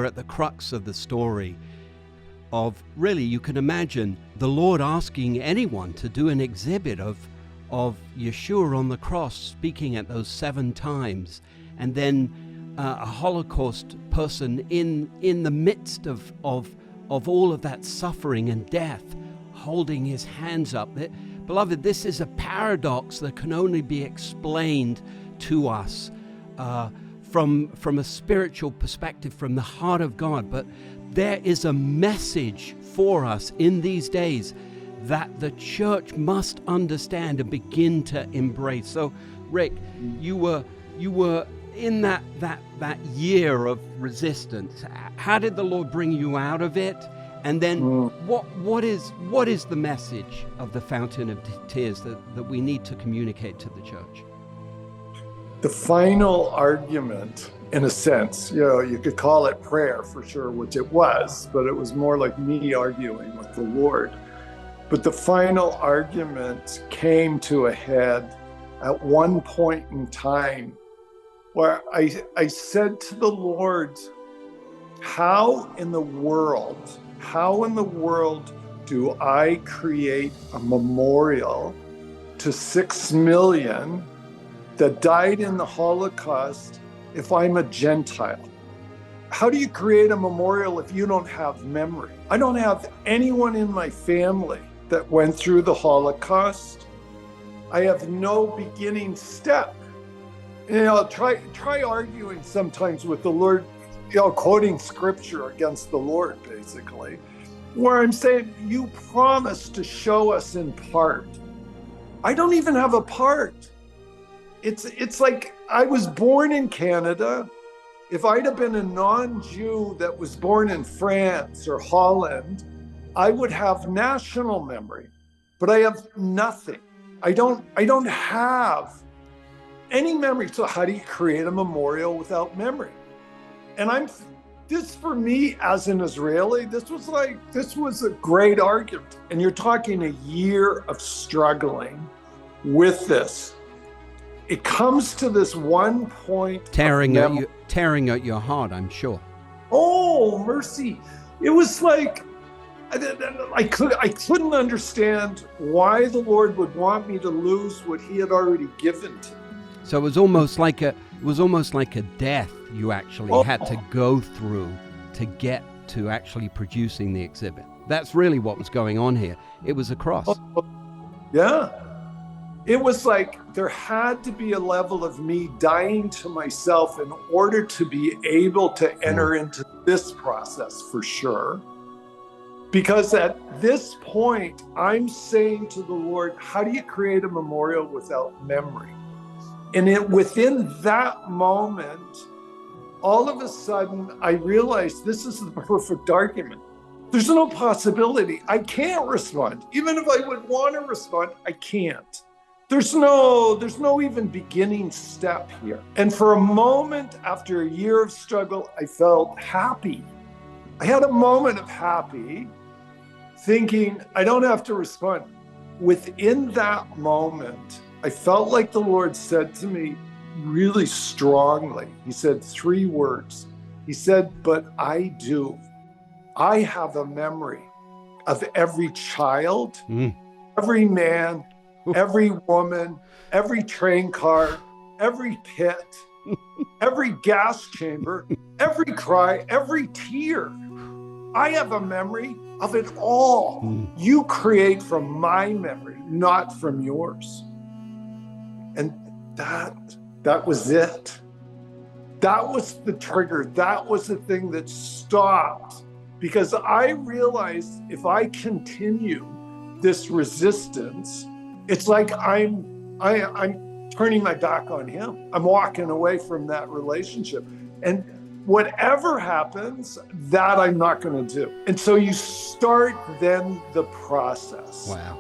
we're at the crux of the story of, really, you can imagine the Lord asking anyone to do an exhibit of Yeshua on the cross speaking at those 7 times, and then a Holocaust person in the midst of all of that suffering and death, holding his hands up. Beloved, this is a paradox that can only be explained to us from a spiritual perspective, from the heart of God. But there is a message for us in these days that the church must understand and begin to embrace. So, Rick, you were in that year of resistance. How did the Lord bring you out of it? And then what is the message of the Fountain of Tears that we need to communicate to the church? The final argument, in a sense, you could call it prayer for sure, which it was, but it was more like me arguing with the Lord. But the final argument came to a head at one point in time where I said to the Lord, how in the world do I create a memorial to 6 million that died in the Holocaust if I'm a Gentile? How do you create a memorial if you don't have memory? I don't have anyone in my family that went through the Holocaust. I have no beginning step. Try arguing sometimes with the Lord, quoting scripture against the Lord, basically, where I'm saying, you promised to show us in part. I don't even have a part. It's like I was born in Canada. If I'd have been a non-Jew that was born in France or Holland, I would have national memory, but I have nothing. I don't have any memory. So how do you create a memorial without memory? And this for me as an Israeli, this was a great argument. And you're talking a year of struggling with this. It comes to this one point, tearing at your heart, I'm sure. Oh, mercy. It was like, I couldn't understand why the Lord would want me to lose what he had already given to me. So it was almost like a death you actually had to go through to get to actually producing the exhibit. That's really what was going on here. It was a cross. Yeah. It was like there had to be a level of me dying to myself in order to be able to enter into this process for sure. Because at this point, I'm saying to the Lord, how do you create a memorial without memory? And within that moment, all of a sudden, I realized this is the perfect argument. There's no possibility. I can't respond. Even if I would want to respond, I can't. There's no even beginning step here. And for a moment, after a year of struggle, I felt happy. I had a moment of happy, thinking I don't have to respond. Within that moment, I felt like the Lord said to me really strongly, he said 3 words. He said, but I do. I have a memory of every child, every man, every woman, every train car, every pit, every gas chamber, every cry, every tear. I have a memory of it all. You create from my memory, not from yours. And that was it. That was the trigger. That was the thing that stopped. Because I realized if I continue this resistance, it's like I'm turning my back on him. I'm walking away from that relationship. And whatever happens, that I'm not going to do. And so you start then the process. Wow.